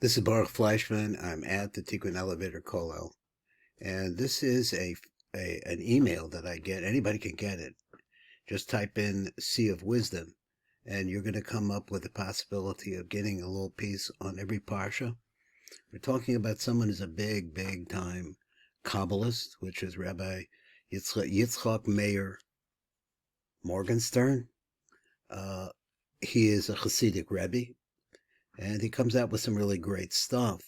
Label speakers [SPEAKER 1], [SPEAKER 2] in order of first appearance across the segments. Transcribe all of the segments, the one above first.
[SPEAKER 1] This is Baruch Fleischman. I'm at the Tikkun Elevator Kollel, and this is an email that I get. Anybody can get it. Just type in Sea of Wisdom, and you're going to come up with the possibility of getting a little piece on every parsha. We're talking about someone who's a big time Kabbalist, which is Rabbi Yitzchak Meir Morganstern. He is a Hasidic Rebbe, and he comes out with some really great stuff.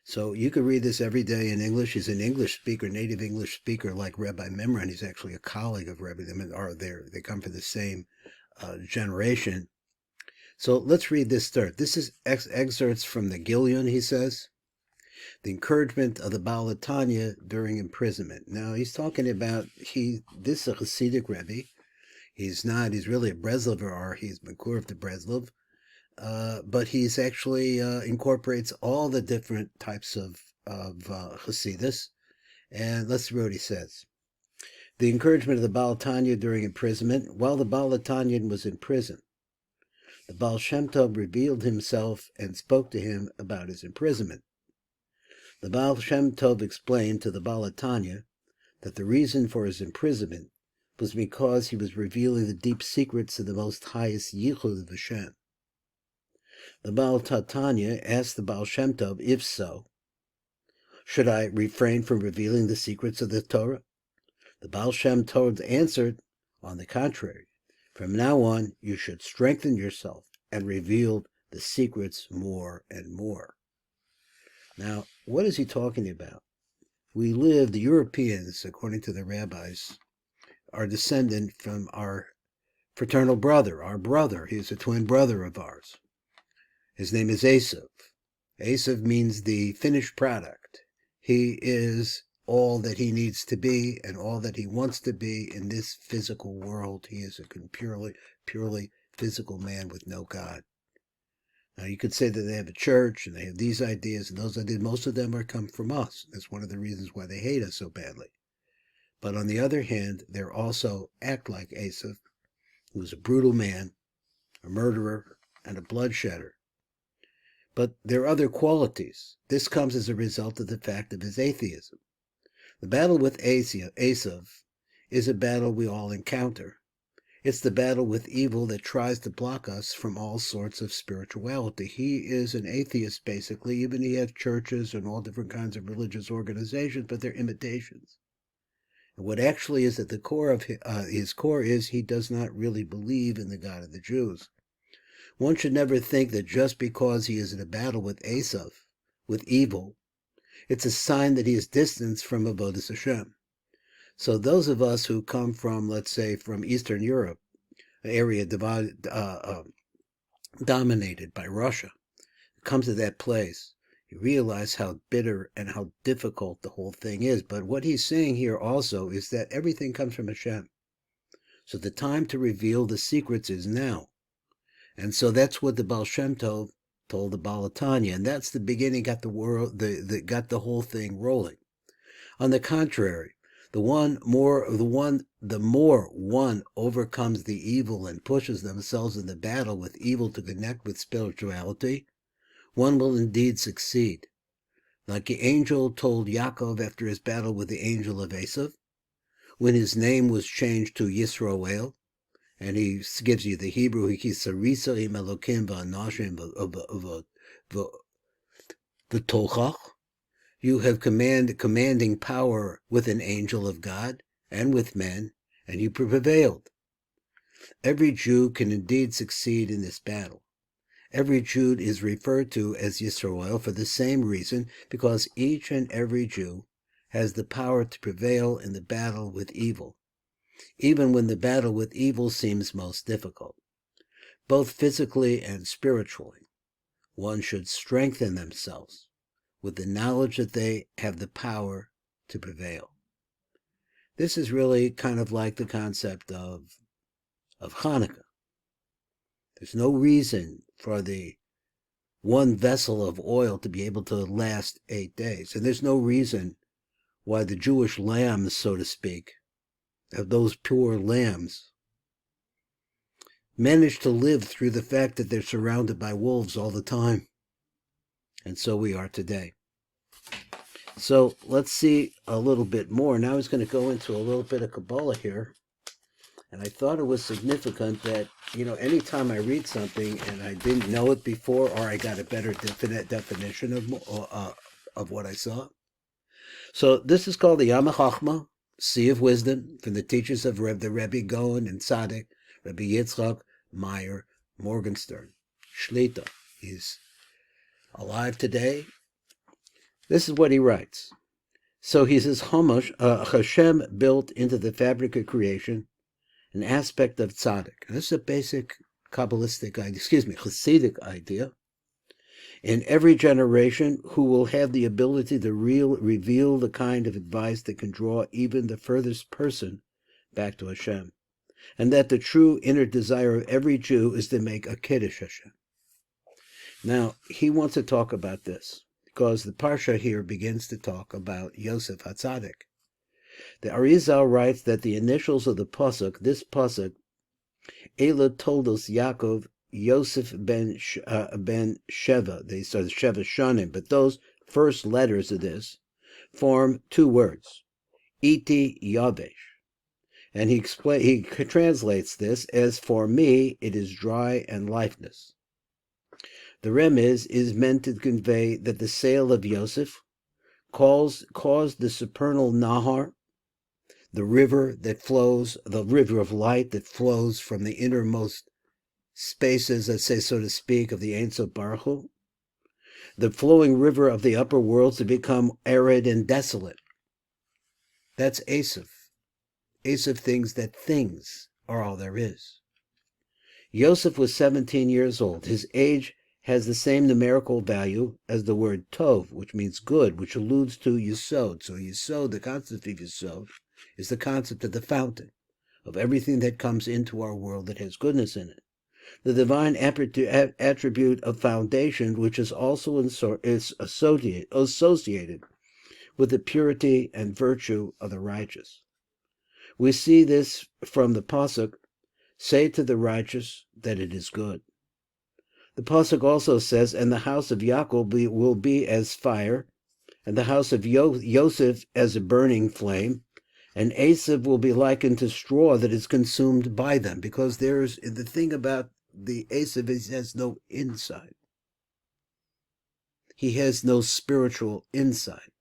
[SPEAKER 1] So you could read this every day in English. He's an English speaker, native English speaker, like Rabbi Memran. He's actually a colleague of Rabbi Memran. They come from the same generation. So let's read this start. This is excerpts from the Gilyon, he says. The encouragement of the Baal Hatanya during imprisonment. Now he's talking about, this is a Hasidic Rebbe. He's really a Breslover, or he's Mekur of the Breslov. But he's actually incorporates all the different types of Hasidus. And let's see what he says. The encouragement of the Baal Hatanya during imprisonment. While the Baal Hatanya was in prison, the Baal Shem revealed himself and spoke to him about his imprisonment. The Baal Shem explained to the Baal Hatanya that the reason for his imprisonment was because he was revealing the deep secrets of the most highest Yichud of Shem. The Baal Hatanya asked the Baal Shem Tov, if so, should I refrain from revealing the secrets of the Torah? The Baal Shem Tov answered, on the contrary, from now on you should strengthen yourself and reveal the secrets more and more. Now, what is he talking about? The Europeans, according to the rabbis, are descendant from our fraternal brother, our brother. He's a twin brother of ours. His name is Esav. Esav means the finished product. He is all that he needs to be and all that he wants to be in this physical world. He is a purely physical man with no God. Now you could say that they have a church and they have these ideas and those ideas. Most of them are come from us. That's one of the reasons why they hate us so badly. But on the other hand, they also act like Esav, who is a brutal man, a murderer, and a bloodshedder. But there are other qualities. This comes as a result of the fact of his atheism. The battle with Esav is a battle we all encounter. It's the battle with evil that tries to block us from all sorts of spirituality. He is an atheist, basically. Even he has churches and all different kinds of religious organizations, but they're imitations. And what actually is at the core of his core is he does not really believe in the God of the Jews. One should never think that just because he is in a battle with Esav, with evil, it's a sign that he is distanced from Avodas Hashem. So those of us who come from, let's say, from Eastern Europe, an area dominated by Russia, come to that place, you realize how bitter and how difficult the whole thing is. But what he's saying here also is that everything comes from Hashem. So the time to reveal the secrets is now. And so that's what the Baal Shem Tov told the Baal Hatanya, and that's the beginning, got the whole thing rolling. On the contrary, the more one overcomes the evil and pushes themselves in the battle with evil to connect with spirituality, one will indeed succeed. Like the angel told Yaakov after his battle with the angel of Esav, when his name was changed to Yisroel, and he gives you the Hebrew, you have commanding power with an angel of God and with men, and you prevailed. Every Jew can indeed succeed in this battle. Every Jew is referred to as Yisroel for the same reason, because each and every Jew has the power to prevail in the battle with evil, even when the battle with evil seems most difficult. Both physically and spiritually, one should strengthen themselves with the knowledge that they have the power to prevail. This is really kind of like the concept of Chanukah. There's no reason for the one vessel of oil to be able to last 8 days. And there's no reason why the Jewish lambs, so to speak, of those pure lambs, manage to live through the fact that they're surrounded by wolves all the time. and so we are today. So let's see a little bit more. Now he's going to go into a little bit of Kabbalah here. And I thought it was significant that, anytime I read something and I didn't know it before, or I got a better definition of what I saw. So this is called the Yam HaChachma, Sea of Wisdom, from the teachers of the Rebbe Gaon and Tzaddik, Rebbe Yitzchak, Meir, Morganstern. Shlita. He's alive today. This is what he writes. So he says, Hashem built into the fabric of creation an aspect of tzaddik. This is a basic Kabbalistic idea, Hasidic idea. In every generation, who will have the ability to reveal the kind of advice that can draw even the furthest person back to Hashem. And that the true inner desire of every Jew is to make a Kiddush Hashem. Now, he wants to talk about this, because the Parsha here begins to talk about Yosef HaTzadik. The Arizal writes that the initials of the pasuk, this pasuk, Ela Toldos Yaakov Yosef ben Sheva, they start Sheva Shanim, but those first letters of this form two words, Iti Yavesh. And he translates this as, for me, it is dry and lifeless. The remez is meant to convey that the sale of Yosef caused the supernal Nahar, the river of light that flows from the innermost spaces, let's say, so to speak, of the Ein Sof Baruch Hu, the flowing river of the upper worlds to become arid and desolate. That's Esav. Esav thinks that things are all there is. Yosef was 17 years old. His age has the same numerical value as the word tov, which means good, which alludes to Yesod. So Yesod, the concept of Yesod, is the concept of the fountain, of everything that comes into our world that has goodness in it. The divine attribute of foundation, which is also associated with the purity and virtue of the righteous. We see this from the pasuk, say to the righteous that it is good. The pasuk also says, and the house of Yaakov will be as fire, and the house of Yosef as a burning flame, and Esav will be likened to straw that is consumed by them, because there's the thing about the Esav is he has no inside. He has no spiritual inside.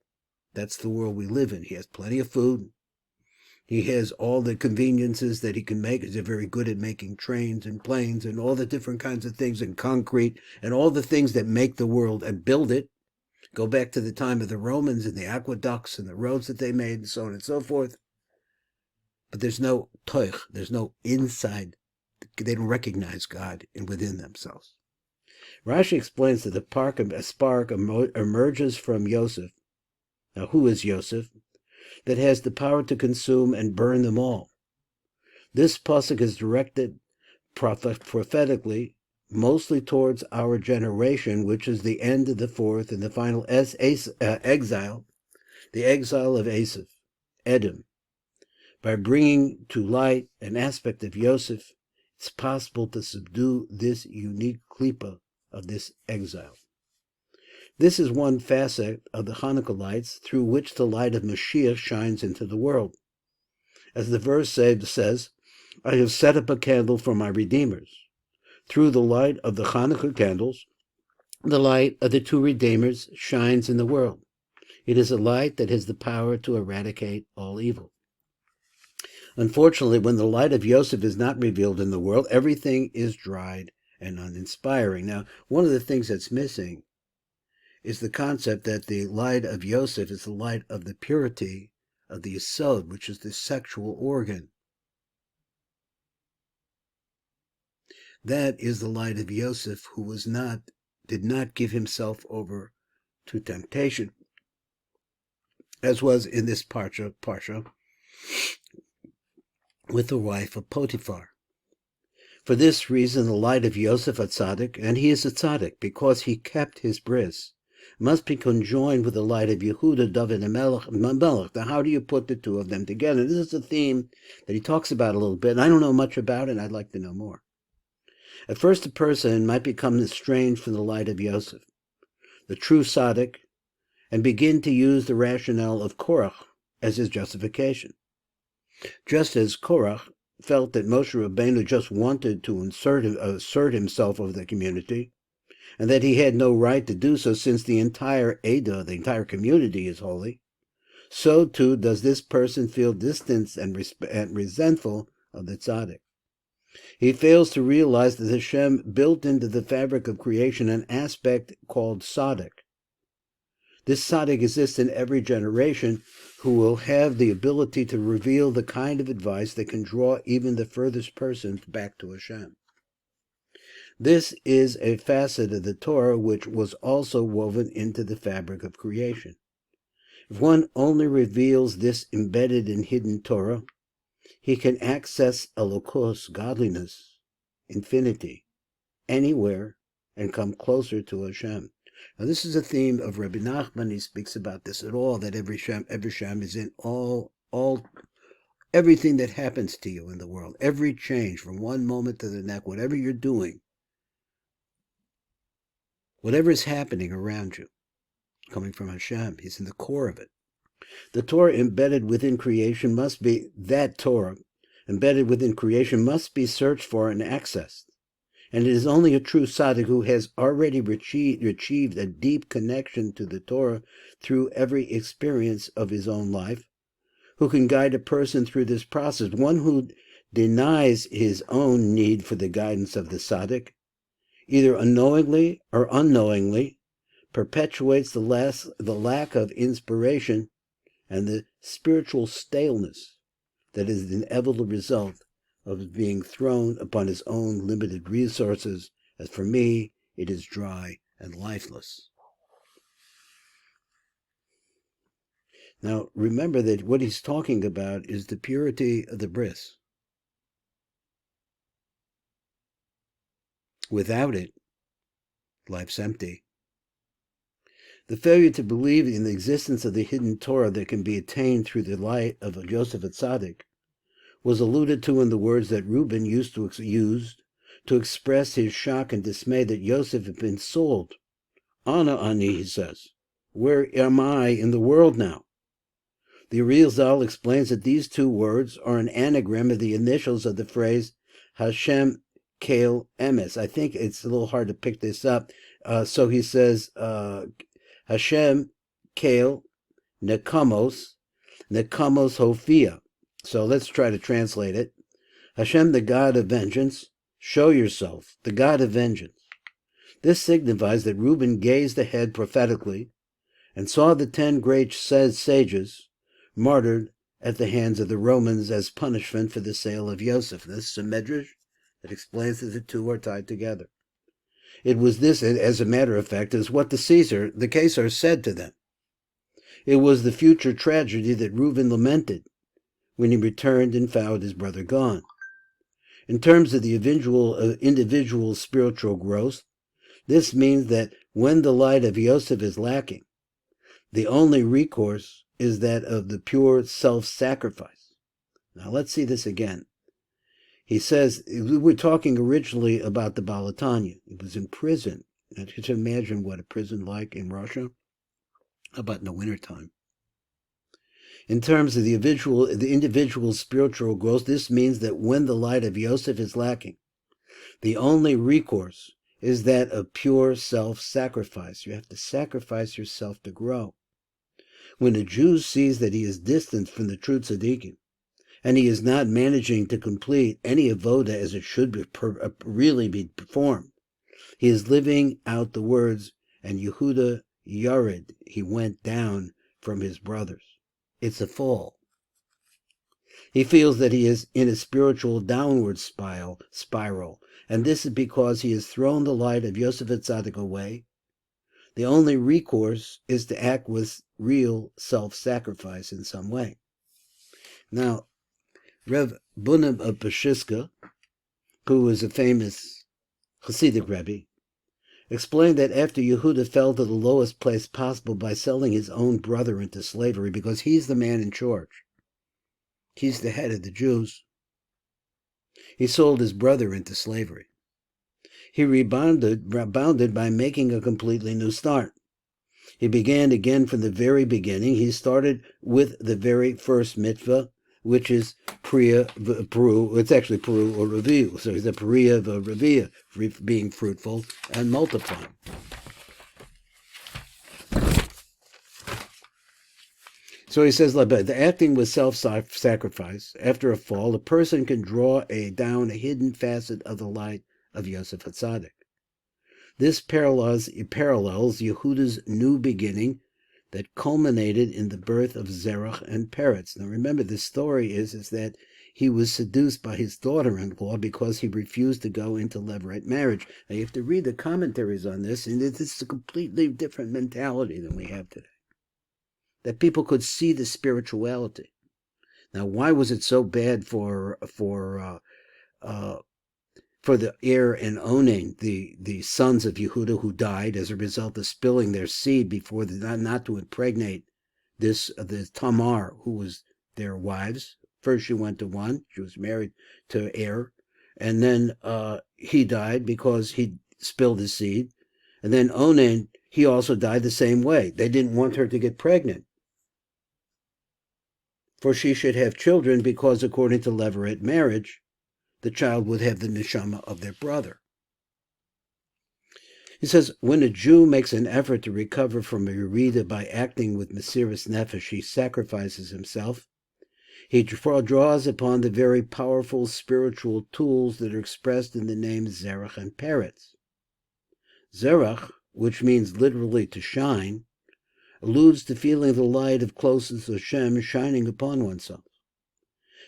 [SPEAKER 1] That's the world we live in. He has plenty of food. He has all the conveniences that he can make. He's very good at making trains and planes and all the different kinds of things, and concrete and all the things that make the world and build it. Go back to the time of the Romans and the aqueducts and the roads that they made and so on and so forth. But there's no toich, there's no inside. They don't recognize God within themselves. Rashi explains that a spark emerges from Yosef. Now, who is Yosef? That has the power to consume and burn them all. This pasuk is directed prophetically mostly towards our generation, which is the end of the fourth and the final exile, the exile of Esav, Edom. By bringing to light an aspect of Yosef, it's possible to subdue this unique klipa of this exile. This is one facet of the Hanukkah lights through which the light of Mashiach shines into the world. As the verse says, I have set up a candle for my redeemers. Through the light of the Hanukkah candles, the light of the two redeemers shines in the world. It is a light that has the power to eradicate all evil. Unfortunately, when the light of Yosef is not revealed in the world, everything is dried and uninspiring. Now, one of the things that's missing is the concept that the light of Yosef is the light of the purity of the Yesod, which is the sexual organ. That is the light of Yosef, who did not give himself over to temptation, as was in this parsha with the wife of Potiphar. For this reason, the light of Yosef a tzaddik, and he is a tzaddik because he kept his bris, must be conjoined with the light of Yehuda, David, and Melech. Now, how do you put the two of them together? This is a theme that he talks about a little bit, and I don't know much about it, and I'd like to know more. At first, a person might become estranged from the light of Yosef. the true tzaddik, and begin to use the rationale of Korach as his justification. Just as Korach felt that Moshe Rabbeinu just wanted to assert himself over the community, and that he had no right to do so since the entire Ada, the entire community, is holy, so too does this person feel distant and resentful of the tzaddik. He fails to realize that Shem built into the fabric of creation an aspect called tzaddik. This tzaddik exists in every generation, who will have the ability to reveal the kind of advice that can draw even the furthest person back to Hashem. This is a facet of the Torah which was also woven into the fabric of creation. If one only reveals this embedded and hidden Torah, he can access Elokos, godliness, infinity, anywhere, and come closer to Hashem. Now, this is a theme of Rabbi Nachman. He speaks about this at all, that every Shem is in everything that happens to you in the world, every change from one moment to the next, whatever you're doing, whatever is happening around you, coming from Hashem. He's in the core of it. The Torah embedded within creation must be searched for and accessed. And it is only a true tzaddik who has already achieved a deep connection to the Torah through every experience of his own life, who can guide a person through this process. One who denies his own need for the guidance of the tzaddik, either unknowingly or unknowingly, perpetuates the lack of inspiration and the spiritual staleness that is the inevitable result of being thrown upon his own limited resources. As for me, it is dry and lifeless. Now, remember that what he's talking about is the purity of the bris. Without it, life's empty. The failure to believe in the existence of the hidden Torah that can be attained through the light of a Yosef Tzaddik was alluded to in the words that Reuben used to express his shock and dismay that Yosef had been sold. Ana ani, he says. Where am I in the world now? The Arizal explains that these two words are an anagram of the initials of the phrase Hashem Kael Emes. I think it's a little hard to pick this up. So he says Hashem Kael Nekamos Hofia. So let's try to translate it. Hashem, the God of vengeance, show yourself, the God of vengeance. This signifies that Reuben gazed ahead prophetically and saw the 10 great sages martyred at the hands of the Romans as punishment for the sale of Yosef. This is a medrash that explains that the two are tied together. It was this, as a matter of fact, is what the Caesar said to them. It was the future tragedy that Reuben lamented when he returned and found his brother gone. In terms of the individual spiritual growth, this means that when the light of Yosef is lacking, the only recourse is that of the pure self-sacrifice. Now let's see this again. He says, we were talking originally about the Baal Hatanya. He was in prison. Now, you can imagine what a prison like in Russia. How about in the wintertime? In terms of the individual spiritual growth, this means that when the light of Yosef is lacking, the only recourse is that of pure self-sacrifice. You have to sacrifice yourself to grow. When a Jew sees that he is distant from the true tzaddikim, and he is not managing to complete any avoda as it should be really be performed, he is living out the words, and Yehuda Yared, he went down from his brothers. It's a fall. He feels that he is in a spiritual downward spiral, and this is because he has thrown the light of Yosef Tzaddik away. The only recourse is to act with real self-sacrifice in some way. Now, Rev Bunim of Peshiska, who was a famous Hasidic Rebbe, explained that after Yehuda fell to the lowest place possible by selling his own brother into slavery, because he's the man in charge, he's the head of the Jews, he sold his brother into slavery. He rebounded by making a completely new start. He began again from the very beginning. He started with the very first mitzvah, which is Peru. It's actually Peru or Reviu. So he's a Peria of a Revia, being fruitful and multiplying. So he says, the acting with self-sacrifice. After a fall, a person can draw down a hidden facet of the light of Yosef HaTzadik. This parallels Yehuda's new beginning that culminated in the birth of Zerach and Peretz. Now remember, the story is that he was seduced by his daughter-in-law because he refused to go into levirate marriage. Now you have to read the commentaries on this, and it's a completely different mentality than we have today. That people could see the spirituality. Now, why was it so bad for the Er and Onan, the sons of Yehuda who died as a result of spilling their seed before not to impregnate the Tamar, who was their wives? First she went to one, she was married to Er, and then he died because he spilled his seed. And then Onan, he also died the same way. They didn't want her to get pregnant, for she should have children, because according to levirate marriage, the child would have the neshama of their brother. He says, when a Jew makes an effort to recover from a yerida by acting with mesiras nefesh, he sacrifices himself. He draws upon the very powerful spiritual tools that are expressed in the names Zerach and Peretz. Zerach, which means literally to shine, alludes to feeling the light of closeness to Shem shining upon oneself.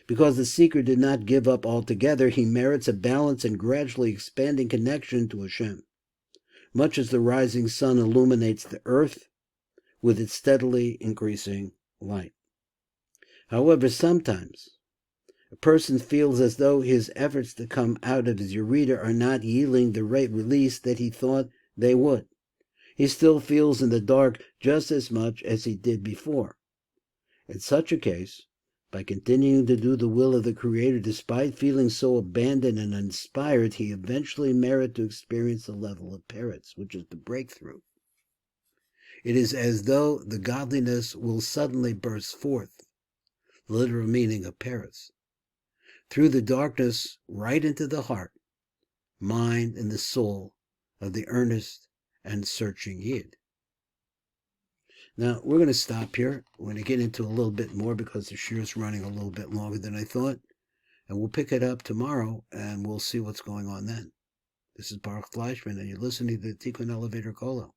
[SPEAKER 1] Because the seeker did not give up altogether, he merits a balanced and gradually expanding connection to Hashem, much as the rising sun illuminates the earth with its steadily increasing light. However, sometimes a person feels as though his efforts to come out of his yerida are not yielding the release that he thought they would. He still feels in the dark just as much as he did before. In such a case, by continuing to do the will of the Creator despite feeling so abandoned and uninspired, he eventually merits to experience the level of Peretz, which is the breakthrough. It is as though the godliness will suddenly burst forth, the literal meaning of Peretz, through the darkness right into the heart, mind, and the soul of the earnest and searching Yid. Now, we're going to stop here. We're going to get into a little bit more because the shiur is running a little bit longer than I thought. And we'll pick it up tomorrow, and we'll see what's going on then. This is Baruch Fleischman, and you're listening to the Tikkun Elevator Kolo.